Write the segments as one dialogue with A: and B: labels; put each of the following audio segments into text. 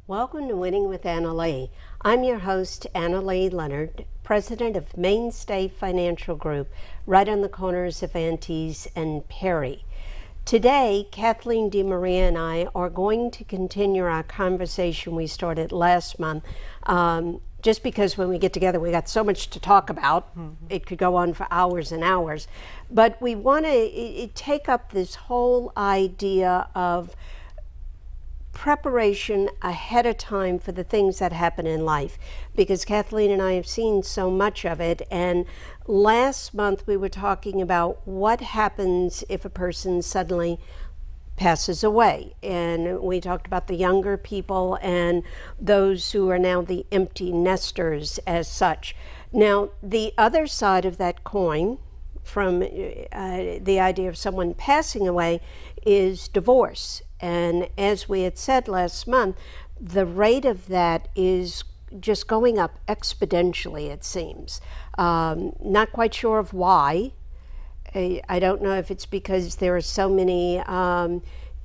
A: Welcome to Winning with Anna Lee. I'm your host, Anna Lee Leonard, president of Mainstay Financial Group, right on the corners of Antes and Perry. Today, Kathleen DeMaria and I are going to continue our conversation we started last month. Just because when we get together, we got so much to talk about. It could go on for hours and hours. But we want to take up this whole idea of preparation ahead of time for the things that happen in life, because Kathleen and I have seen so much of it. And last month we were talking about what happens if a person suddenly passes away, and we talked about the younger people and those who are now the empty nesters as such. Now, the other side of that coin from the idea of someone passing away is divorce. And as we had said last month, the rate of that is just going up exponentially, it seems. Not quite sure of why. I don't know if it's because there are so many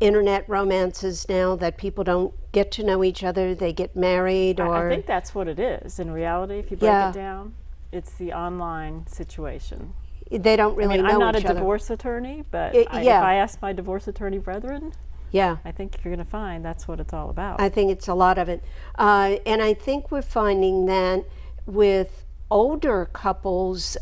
A: internet romances now that people don't get to know each other, they get married, or...
B: I think that's what it is. In reality, if you break it down, it's the online situation.
A: They don't really know each other.
B: I'm not a divorce attorney, but if I ask my divorce attorney brethren, I think you're going to find that's what it's all about.
A: I think it's a lot of it. And I think we're finding that with older couples,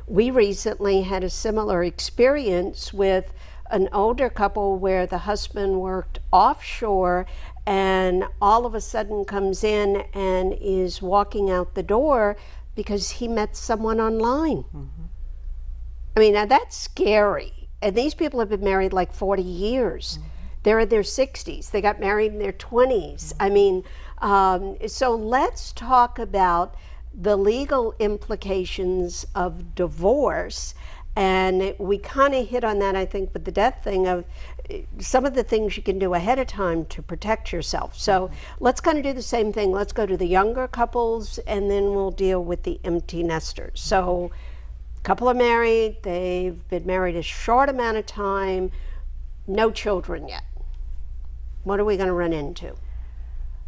A: we recently had a similar experience with an older couple where the husband worked offshore and all of a sudden comes in and is walking out the door because he met someone online. I mean, now that's scary. And these people have been married like 40 years. They're in their 60s. They got married in their 20s. I mean, so let's talk about the legal implications of divorce. And we kind of hit on that, I think, with the death thing of some of the things you can do ahead of time to protect yourself. So let's kind of do the same thing. Let's go to the younger couples, and then we'll deal with the empty nesters. So couple are married, they've been married a short amount of time, no children yet. What are we going to run into?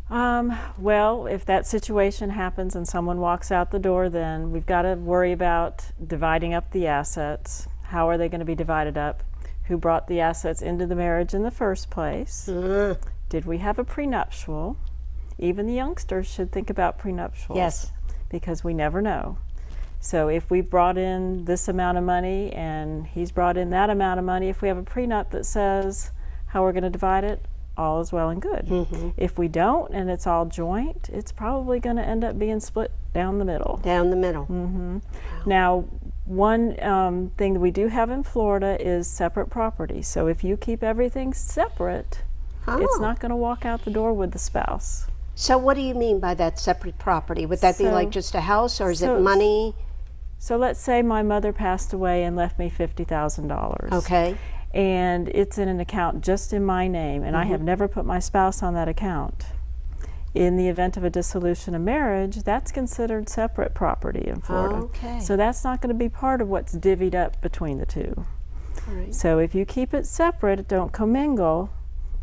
B: Well, if that situation happens and someone walks out the door, then we've got to worry about dividing up the assets. How are they going to be divided up? Who brought the assets into the marriage in the first place? Did we have a prenuptial? Even the youngsters should think about prenuptials.
A: Yes.
B: Because we never know. So if we've brought in this amount of money and he's brought in that amount of money, if we have a prenup that says how we're going to divide it, all is well and good. If we don't and it's all joint, it's probably going to end up being split down the middle.
A: Down the middle.
B: Wow. Now, one thing that we do have in Florida is separate property. So if you keep everything separate, it's not going to walk out the door with the spouse.
A: So what do you mean by that separate property? Would that be like just a house, or is it money?
B: So let's say my mother passed away and left me $50,000.
A: Okay.
B: And it's in an account just in my name, and I have never put my spouse on that account. In the event of a dissolution of marriage, that's considered separate property in Florida.
A: Okay.
B: So that's not going to be part of what's divvied up between the two.
A: All right.
B: So if you keep it separate, don't commingle,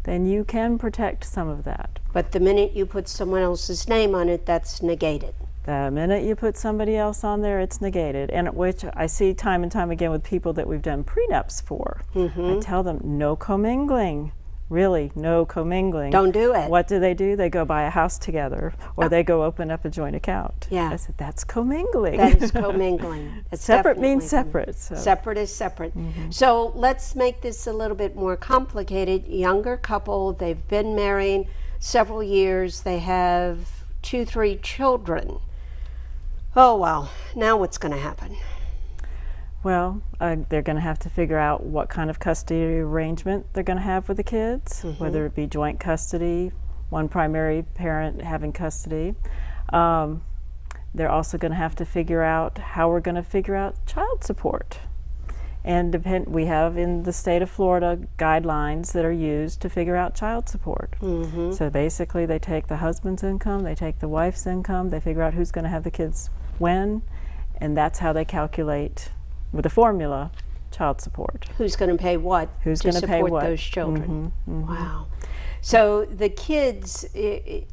B: then you can protect some of that.
A: But the minute you put someone else's name on it, that's negated.
B: The minute you put somebody else on there, it's negated, and which I see time and time again with people that we've done prenups for. I tell them, no commingling. Really, no commingling.
A: Don't do it.
B: What do? They go buy a house together, or they go open up a joint account.
A: Yeah.
B: I said, that's commingling.
A: That is commingling.
B: Separate means separate. So.
A: Separate is separate. So let's make this a little bit more complicated. Younger couple, they've been married several years, they have 2-3 children. Oh, well, now what's going to happen?
B: Well, they're going to have to figure out what kind of custody arrangement they're going to have with the kids, whether it be joint custody, one primary parent having custody. They're also going to have to figure out how we're going to figure out child support. And we have in the state of Florida guidelines that are used to figure out child support. So basically they take the husband's income, they take the wife's income, they figure out who's going to have the kids when, and that's how they calculate, with a formula, child support.
A: Who's going to pay what?
B: Who's going to pay what?
A: Those children. Wow. So the kids,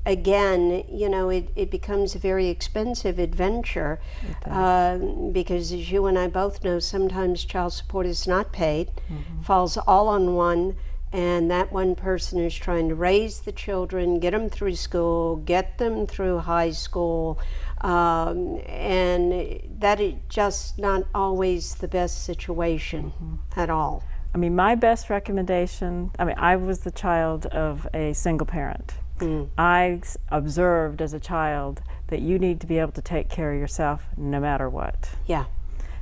A: again, you know, it becomes a very expensive adventure because, as you and I both know, sometimes child support is not paid, falls all on one, and that one person is trying to raise the children, get them through school, get them through high school, and that is just not always the best situation at all.
B: I mean, my best recommendation, I mean, I was the child of a single parent. I observed as a child that you need to be able to take care of yourself no matter what.
A: Yeah.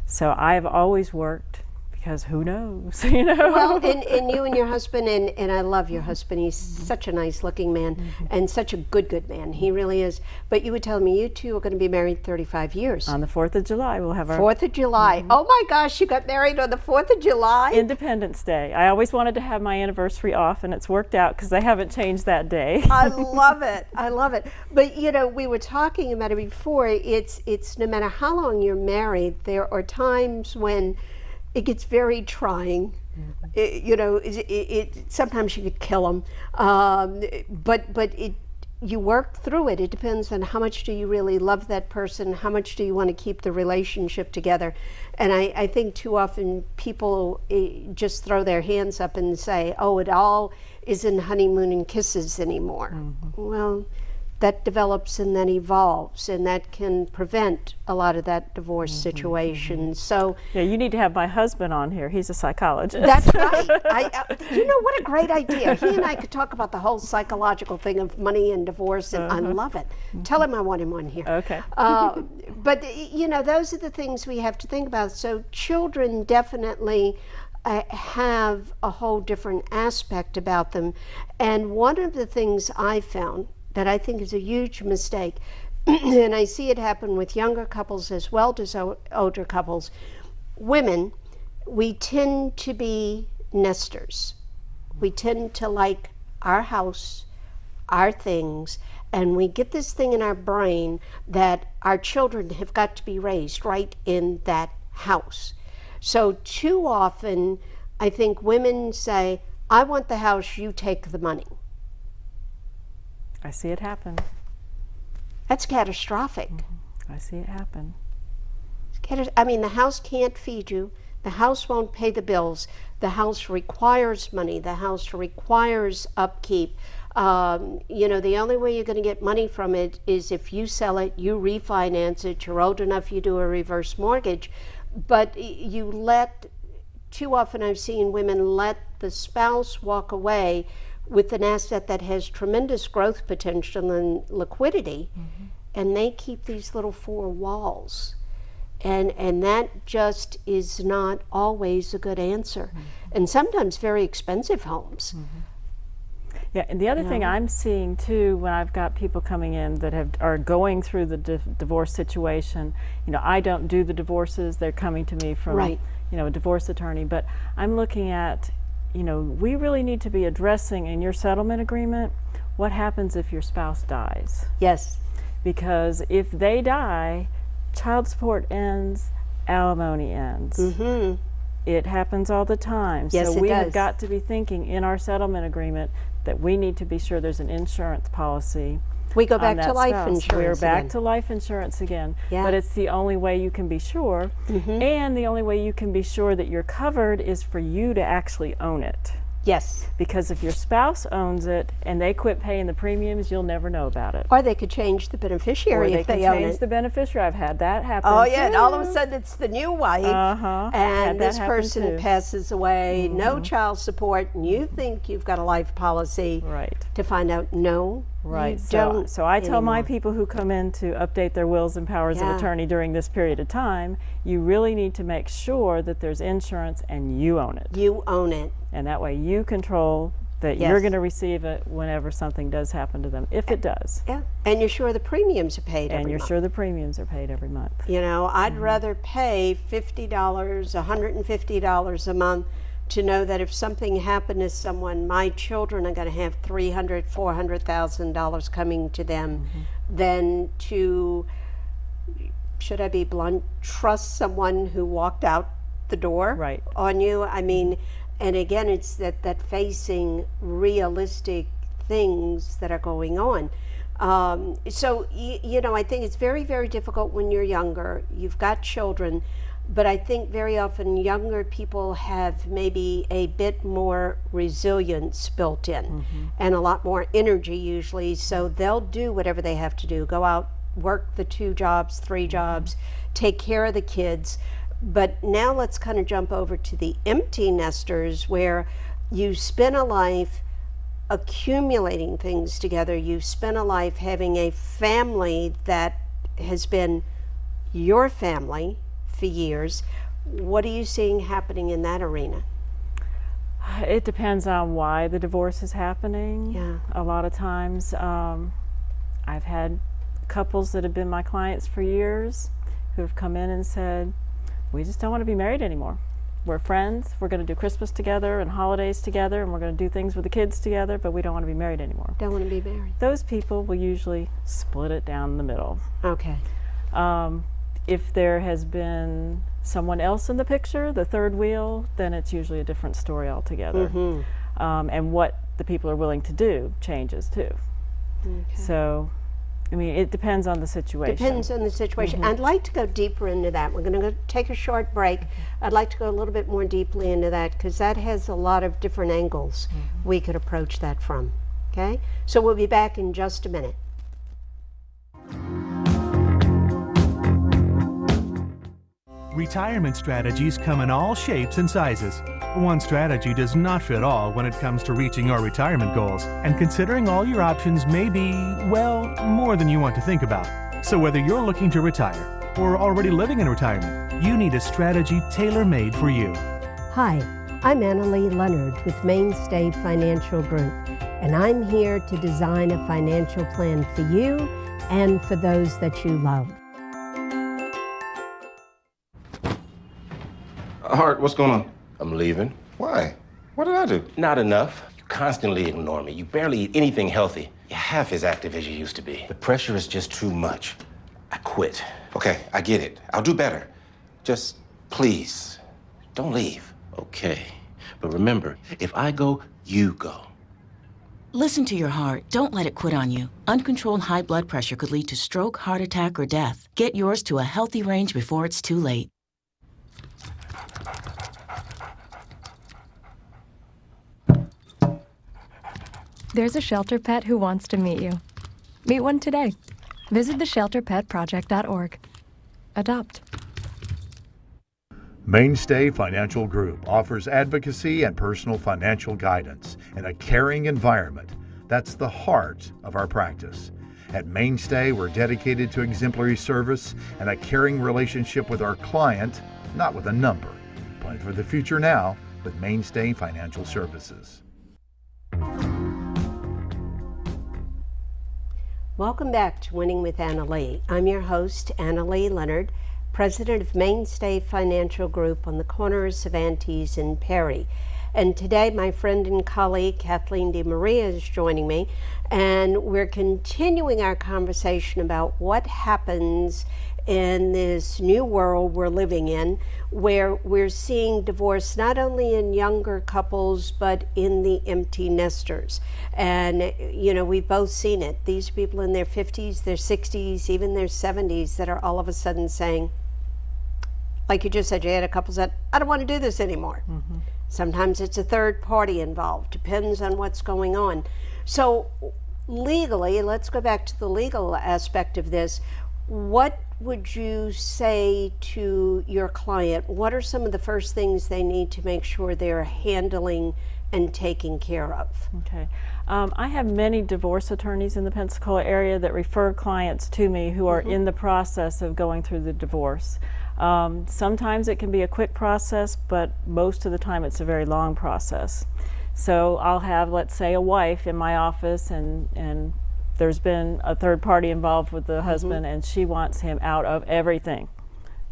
B: So I've always worked, because who knows, you know?
A: Well, and you and your husband, and I love your husband. He's such a nice looking man and such a good man. He really is. But you were telling me you two are going to be married 35 years.
B: On the 4th of July, we'll have our
A: 4th of July. Oh my gosh, you got married on the 4th of July?
B: Independence Day. I always wanted to have my anniversary off, and it's worked out because they haven't changed that day.
A: I love it. I love it. But you know, we were talking about it before. It's no matter how long you're married, there are times when it gets very trying. You know, sometimes you could kill them, but you work through it. It depends on how much do you really love that person, how much do you want to keep the relationship together. And I think too often people just throw their hands up and say, oh, it all isn't honeymoon and kisses anymore. Well, that develops and that evolves, and that can prevent a lot of that divorce situation. So
B: Yeah, you need to have my husband on here. He's a psychologist.
A: that's right. You know, what a great idea. He and I could talk about the whole psychological thing of money and divorce, and I love it. Tell him I want him on here.
B: Okay.
A: But you know, those are the things we have to think about. So children definitely have a whole different aspect about them. And one of the things I found that I think is a huge mistake, and I see it happen with younger couples as well as older couples. Women, we tend to be nesters. We tend to like our house, our things, and we get this thing in our brain that our children have got to be raised right in that house. So too often, I think women say, I want the house, you take the money.
B: I see it happen.
A: That's catastrophic.
B: I see it happen.
A: I mean, the house can't feed you. The house won't pay the bills. The house requires money. The house requires upkeep. You know, the only way you're going to get money from it is if you sell it, you refinance it, you're old enough, you do a reverse mortgage. But too often I've seen women let the spouse walk away with an asset that has tremendous growth potential and liquidity, and they keep these little four walls. And that just is not always a good answer. And sometimes very expensive homes.
B: Yeah, and the other thing I'm seeing too, when I've got people coming in that are going through the divorce situation, you know, I don't do the divorces, they're coming to me from, you know, a divorce attorney, but I'm looking at, you know, we really need to be addressing in your settlement agreement what happens if your spouse dies.
A: Yes.
B: Because if they die, child support ends, alimony ends. It happens all the time.
A: Yes,
B: so we
A: it
B: have
A: does.
B: got to be thinking in our settlement agreement that we need to be sure there's an insurance policy.
A: We go
B: on
A: back
B: that
A: to life
B: spouse.
A: insurance
B: We're back
A: again.
B: to life insurance again.
A: Yeah.
B: But it's the only way you can be sure. And the only way you can be sure that you're covered is for you to actually own it.
A: Yes.
B: Because if your spouse owns it and they quit paying the premiums, you'll never know about it.
A: Or they could change the beneficiary
B: Or
A: if
B: they
A: they
B: can
A: own
B: change
A: it.
B: the beneficiary. I've had that happen.
A: Oh yeah, and all of a
B: too.
A: sudden it's the new wife,
B: Had
A: and
B: that
A: this
B: happen
A: person
B: too.
A: passes away, no child support, and you think you've got a life policy.
B: Right.
A: To find out, no,
B: Right.
A: you
B: So,
A: don't
B: so I tell my
A: anymore.
B: people who come in to update their wills and powers of attorney during this period of time, you really need to make sure that there's insurance and you own it.
A: You own it.
B: And that way you control that you're going to receive it whenever something does happen to them, if it does.
A: Yeah, and you're sure the premiums are paid
B: And
A: every
B: you're
A: month.
B: sure the premiums are paid every month.
A: You know, I'd rather pay $50, $150 a month to know that if something happened to someone, my children are going to have $300,000, $400,000 coming to them, than to, should I be blunt, trust someone who walked out the door on you. I mean, and again, it's that facing realistic things that are going on. So, you know, I think it's very, very difficult when you're younger. You've got children, but I think very often younger people have maybe a bit more resilience built in and a lot more energy usually. So they'll do whatever they have to do, go out, work the 2 jobs, 3 jobs, take care of the kids. But now let's kind of jump over to the empty nesters, where you spend a life accumulating things together. You spend a life having a family that has been your family for years. What are you seeing happening in that arena?
B: It depends on why the divorce is happening.
A: Yeah.
B: A lot of times, I've had couples that have been my clients for years who have come in and said, we just don't want to be married anymore. We're friends, we're going to do Christmas together and holidays together, and we're going to do things with the kids together, but we don't want to be married anymore.
A: Don't want to be married.
B: Those people will usually split it down the middle.
A: Okay.
B: If there has been someone else in the picture, the third wheel, then it's usually a different story altogether. And what the people are willing to do changes too.
A: Okay.
B: So, I mean, it depends on the situation.
A: Depends on the situation. I'd like to go deeper into that. We're going to take a short break. I'd like to go a little bit more deeply into that, because that has a lot of different angles we could approach that from. Okay? So we'll be back in just a minute.
C: Retirement strategies come in all shapes and sizes. One strategy does not fit all when it comes to reaching your retirement goals, and considering all your options may be, well, more than you want to think about. So whether you're looking to retire or already living in retirement, you need a strategy tailor-made for you.
A: Hi, I'm Annalee Leonard with Mainstay Financial Group, and I'm here to design a financial plan for you and for those that you love.
D: Hart, what's going on?
E: I'm leaving.
D: Why? What did I do?
E: Not enough. You constantly ignore me. You barely eat anything healthy. You're half as active as you used to be. The pressure is just too much. I quit.
D: Okay, I get it. I'll do better. Just please, don't leave.
E: Okay. But remember, if I go, you go.
F: Listen to your heart. Don't let it quit on you. Uncontrolled high blood pressure could lead to stroke, heart attack, or death. Get yours to a healthy range before it's too late.
G: There's a shelter pet who wants to meet you. Meet one today. Visit theshelterpetproject.org. Adopt.
H: Mainstay Financial Group offers advocacy and personal financial guidance in a caring environment. That's the heart of our practice. At Mainstay, we're dedicated to exemplary service and a caring relationship with our client, not with a number. Plan for the future now with Mainstay Financial Services.
A: Welcome back to Winning with Annalee. I'm your host, Annalee Leonard, president of Mainstay Financial Group on the corner of Cervantes and Perry. And today my friend and colleague Kathleen DeMaria is joining me, and we're continuing our conversation about what happens in this new world we're living in, where we're seeing divorce not only in younger couples but in the empty nesters. And you know, we've both seen it. These people in their 50s, their 60s, even their 70s that are all of a sudden saying, like you just said, you had a couple that, I don't want to do this anymore. Sometimes it's a third party involved, depends on what's going on. So legally, let's go back to the legal aspect of this. What would you say to your client? What are some of the first things they need to make sure they're handling and taking care of?
B: Okay. I have many divorce attorneys in the Pensacola area that refer clients to me who are in the process of going through the divorce. Sometimes it can be a quick process, but most of the time it's a very long process. So I'll have, let's say, a wife in my office, and there's been a third party involved with the husband, and she wants him out of everything.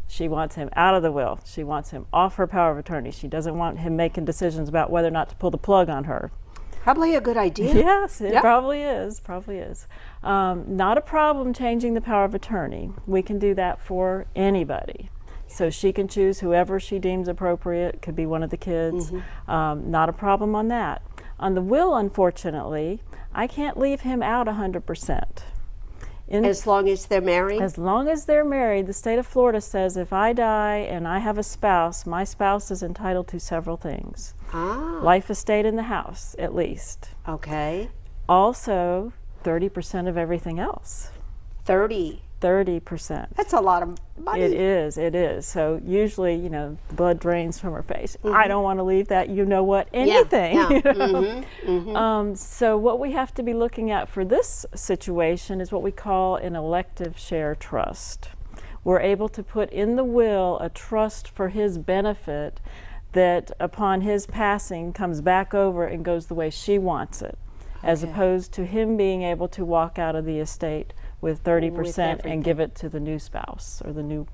B: She wants him out of the will. She wants him off her power of attorney. She doesn't want him making decisions about whether or not to pull the plug on her.
A: Probably a good idea.
B: Yes, it probably is. Not a problem changing the power of attorney. We can do that for anybody. So she can choose whoever she deems appropriate. Could be one of the kids. Not a problem on that. On the will, unfortunately, I can't leave him out 100%.
A: As long as they're married?
B: As long as they're married, the state of Florida says if I die and I have a spouse, my spouse is entitled to several things. Life estate in the house, at least.
A: Okay.
B: Also, 30% of everything else.
A: 30%. That's a lot of money.
B: It is. So usually, you know, the blood drains from her face. I don't want to leave that, you know what, anything.
A: Yeah.
B: You know? So what we have to be looking at for this situation is what we call an elective share trust. We're able to put in the will a trust for his benefit that upon his passing comes back over and goes the way she wants it, as opposed to him being able to walk out of the estate with 30% and give it to the new spouse, or the new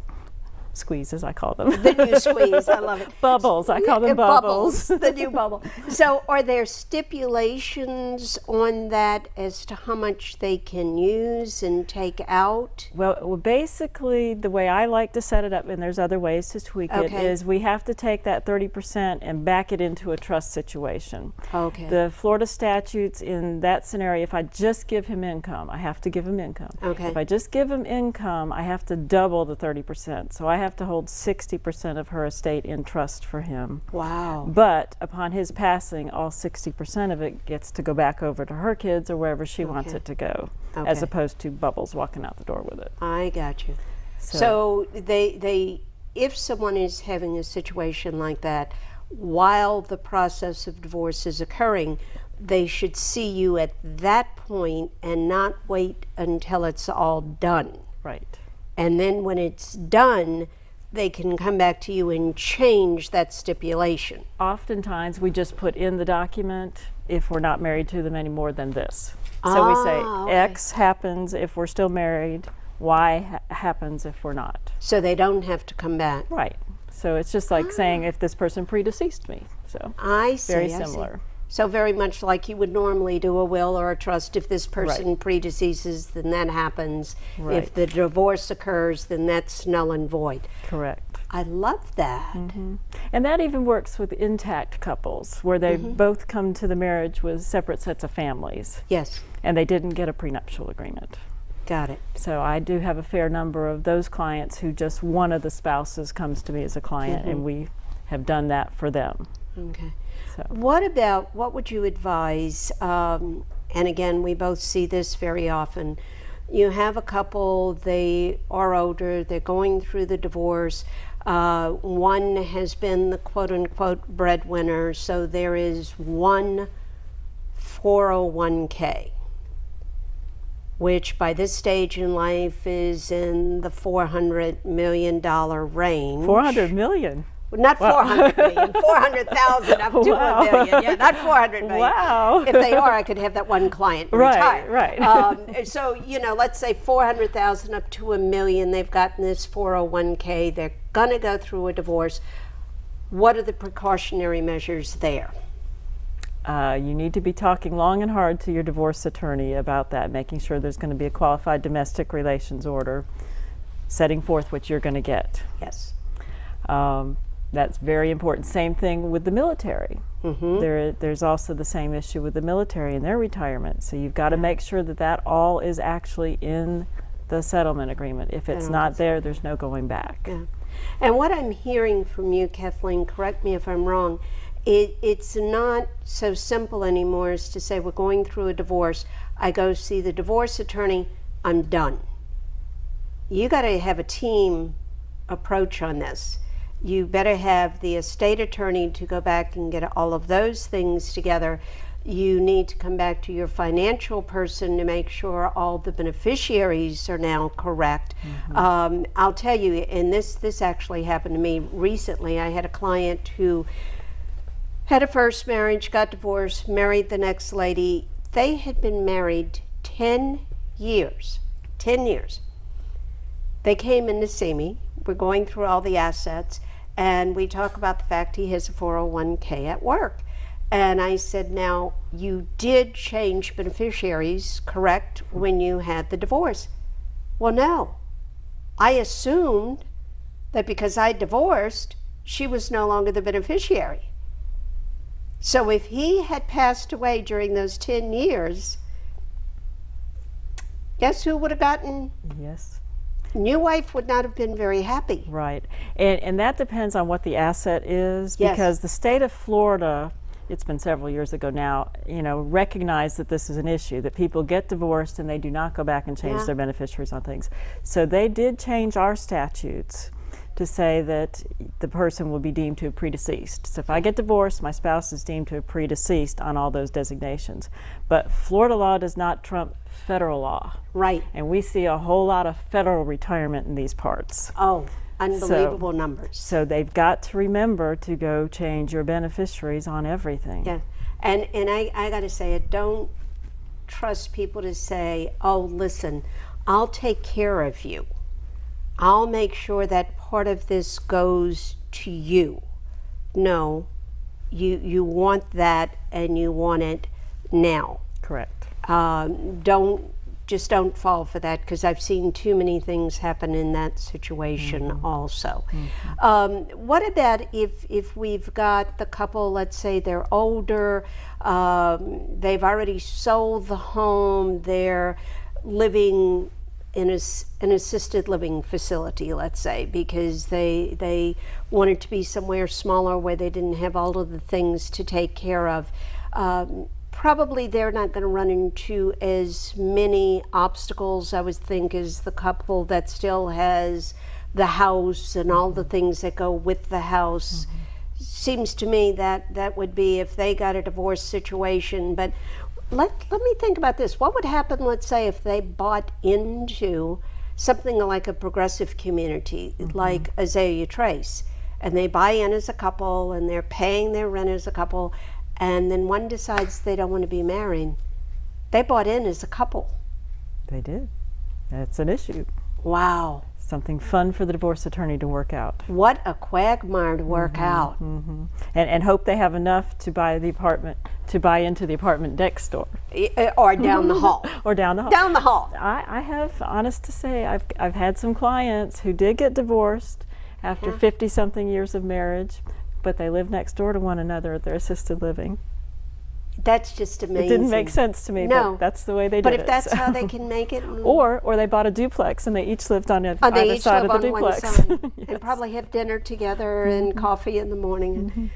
B: squeeze, as I call them.
A: The new squeeze, I love it.
B: Bubbles, I call them bubbles.
A: The new bubble. So are there stipulations on that as to how much they can use and take out?
B: Well, basically, the way I like to set it up, and there's other ways to tweak it, is we have to take that 30% and back it into a trust situation.
A: Okay.
B: The Florida statutes in that scenario, if I just give him income, I have to give him income.
A: Okay.
B: If I just give him income, I have to double the 30%. So I have to hold 60% of her estate in trust for him.
A: Wow.
B: But upon his passing, all 60% of it gets to go back over to her kids or wherever she wants it to go, as opposed to Bubbles walking out the door with it.
A: I got you. So they if someone is having a situation like that, while the process of divorce is occurring, they should see you at that point and not wait until it's all done.
B: Right.
A: And then when it's done, they can come back to you and change that stipulation.
B: Oftentimes we just put in the document, if we're not married to them any more than this. So we say X happens if we're still married, Y happens if we're not.
A: So they don't have to come back.
B: Right. So it's just like saying if this person predeceased me. So
A: I see.
B: very
A: I
B: similar.
A: See. So very much like you would normally do a will or a trust. If this person predeceases, then that happens.
B: Right.
A: If the divorce occurs, then that's null and void.
B: Correct.
A: I love that.
B: And that even works with intact couples where they both come to the marriage with separate sets of families.
A: Yes.
B: And they didn't get a prenuptial agreement.
A: Got it.
B: So I do have a fair number of those clients who just one of the spouses comes to me as a client, and we have done that for them.
A: Okay.
B: So.
A: What would you advise, and again, we both see this very often, you have a couple, they are older, they're going through the divorce, one has been the quote-unquote breadwinner, so there is one 401k, which by this stage in life is in the $400 million range.
B: 400 million?
A: Not 400 million, 400,000 up to $1 million. Yeah, not 400 million.
B: Wow.
A: If they are, I could have that one client retire.
B: Right.
A: So, you know, let's say 400,000 up to $1 million, they've gotten this 401k, they're gonna go through a divorce. What are the precautionary measures there?
B: You need to be talking long and hard to your divorce attorney about that, making sure there's going to be a qualified domestic relations order, setting forth what you're going to get.
A: Yes.
B: That's very important. Same thing with the military. There's also the same issue with the military and their retirement. So you've got to make sure that that all is actually in the settlement agreement. If it's not there, there's no going back.
A: Yeah. And what I'm hearing from you, Kathleen, correct me if I'm wrong, it's not so simple anymore as to say we're going through a divorce, I go see the divorce attorney, I'm done. You got to have a team approach on this. You better have the estate attorney to go back and get all of those things together. You need to come back to your financial person to make sure all the beneficiaries are now correct. I'll tell you, and this actually happened to me recently. I had a client who had a first marriage, got divorced, married the next lady. They had been married 10 years. 10 years. They came in to see me. We're going through all the assets, and we talk about the fact he has a 401k at work. And I said, now, you did change beneficiaries, correct, when you had the divorce? Well, no. I assumed that because I divorced, she was no longer the beneficiary. So if he had passed away during those 10 years, guess who would have gotten?
B: Yes.
A: New wife would not have been very happy.
B: Right. And that depends on what the asset is,
A: Yes.
B: because the state of Florida, it's been several years ago now, recognized that this is an issue, that people get divorced and they do not go back and change
A: Yeah.
B: their beneficiaries on things. So they did change our statutes to say that the person will be deemed to have predeceased. So if I get divorced, my spouse is deemed to have predeceased on all those designations. But Florida law does not trump federal law.
A: Right.
B: And we see a whole lot of federal retirement in these parts.
A: Oh, unbelievable numbers.
B: So they've got to remember to go change your beneficiaries on everything.
A: Yeah. And I got to say, I don't trust people to say, oh, listen, I'll take care of you. I'll make sure that part of this goes to you. No, you want that, and you want it now.
B: Correct.
A: Don't fall for that, because I've seen too many things happen in that situation also. What about if we've got the couple, let's say they're older, they've already sold the home, they're living in an assisted living facility, let's say, because they wanted to be somewhere smaller where they didn't have all of the things to take care of. Probably they're not going to run into as many obstacles, I would think, as the couple that still has the house and all the things that go with the house. Seems to me that would be if they got a divorce situation. But let me think about this. What would happen, let's say, if they bought into something like a progressive community, like Azalea Trace, and they buy in as a couple and they're paying their rent as a couple, and then one decides they don't want to be married? They bought in as a couple.
B: They did. That's an issue.
A: Wow.
B: Something fun for the divorce attorney to work out.
A: What a quagmire to work out.
B: And hope they have enough to buy into the apartment next door.
A: Or down the hall.
B: Or down the hall.
A: Down the hall.
B: I have, honest to say, I've had some clients who did get divorced after 50-something years of marriage, but they live next door to one another at their assisted living.
A: That's just amazing.
B: It didn't make sense to me,
A: No.
B: but that's the way they did
A: But
B: it.
A: if that's how they can make it.
B: Or they bought a duplex and they each lived on either
A: They each
B: side
A: live
B: of the
A: on
B: duplex.
A: one side
B: Yes.
A: and probably have dinner together and coffee in the morning.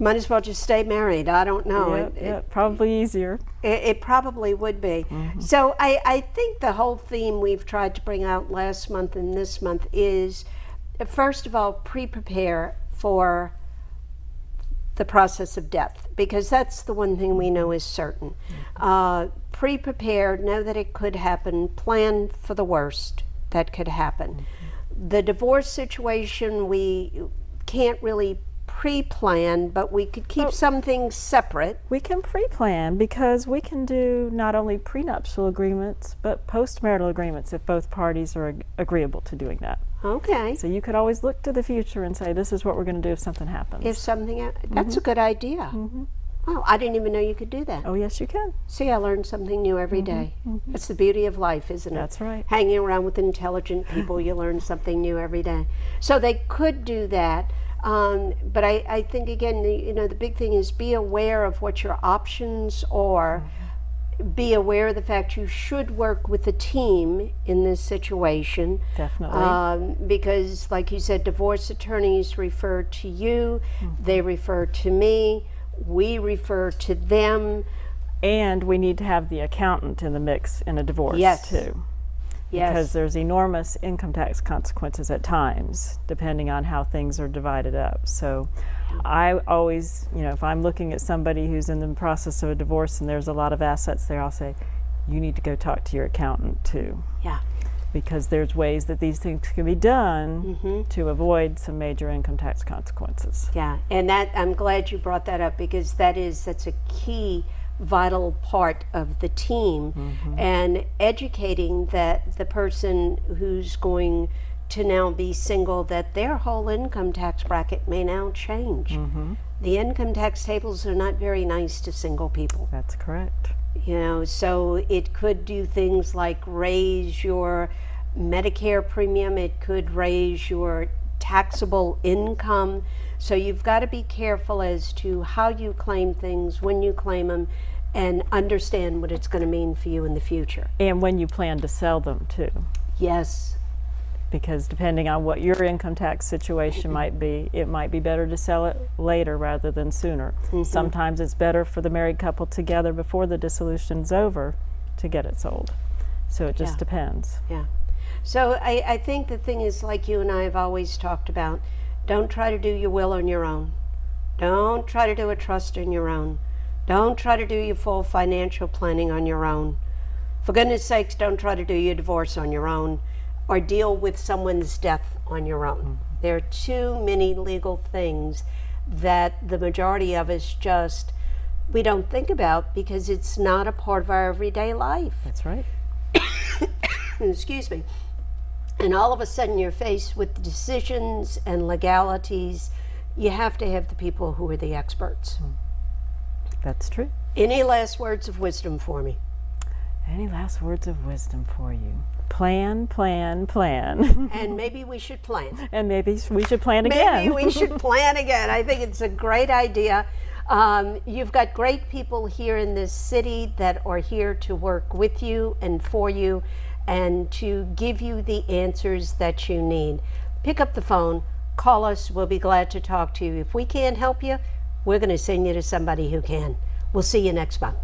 A: Might as well just stay married. I don't know.
B: Yep, probably easier.
A: It probably would be. So I think the whole theme we've tried to bring out last month and this month is, first of all, pre-prepare for the process of death, because that's the one thing we know is certain. Pre-prepare, know that it could happen, plan for the worst that could happen. The divorce situation, we can't really pre-plan, but we could keep some things separate.
B: We can pre-plan because we can do not only prenuptial agreements, but postmarital agreements if both parties are agreeable to doing that.
A: Okay.
B: So you could always look to the future and say, this is what we're going to do if something happens.
A: If something, that's a good idea. Oh, I didn't even know you could do that.
B: Oh, yes, you can.
A: See, I learn something new every day. That's the beauty of life, isn't it?
B: That's right.
A: Hanging around with intelligent people, you learn something new every day. So they could do that. But I think, again, the big thing is be aware of what your options are. Be aware of the fact you should work with a team in this situation.
B: Definitely.
A: Because, like you said, divorce attorneys refer to you, they refer to me, we refer to them.
B: And we need to have the accountant in the mix in a divorce,
A: Yes.
B: too.
A: Yes.
B: Because there's enormous income tax consequences at times, depending on how things are divided up. So I always, if I'm looking at somebody who's in the process of a divorce and there's a lot of assets there, I'll say, you need to go talk to your accountant too.
A: Yeah.
B: Because there's ways that these things can be done to avoid some major income tax consequences.
A: Yeah, and I'm glad you brought that up, because that's a key vital part of the team, and educating that the person who's going to now be single, that their whole income tax bracket may now change. The income tax tables are not very nice to single people.
B: That's correct.
A: So it could do things like raise your Medicare premium, it could raise your taxable income. So you've got to be careful as to how you claim things, when you claim them, and understand what it's going to mean for you in the future.
B: And when you plan to sell them too.
A: Yes.
B: Because depending on what your income tax situation might be, it might be better to sell it later rather than sooner. Sometimes it's better for the married couple together before the dissolution's over to get it sold. So it just depends.
A: Yeah. So I think the thing is, like you and I have always talked about, don't try to do your will on your own. Don't try to do a trust on your own. Don't try to do your full financial planning on your own. For goodness sakes, don't try to do your divorce on your own or deal with someone's death on your own. There are too many legal things that the majority of us just, we don't think about because it's not a part of our everyday life.
B: That's right.
A: Excuse me. And all of a sudden you're faced with decisions and legalities. You have to have the people who are the experts.
B: That's true.
A: Any last words of wisdom for me?
B: Any last words of wisdom for you? Plan, plan, plan.
A: And maybe we should plan.
B: And maybe we should plan again.
A: Maybe we should plan again. I think it's a great idea. You've got great people here in this city that are here to work with you and for you and to give you the answers that you need. Pick up the phone, call us. We'll be glad to talk to you. If we can't help you, we're going to send you to somebody who can. We'll see you next month.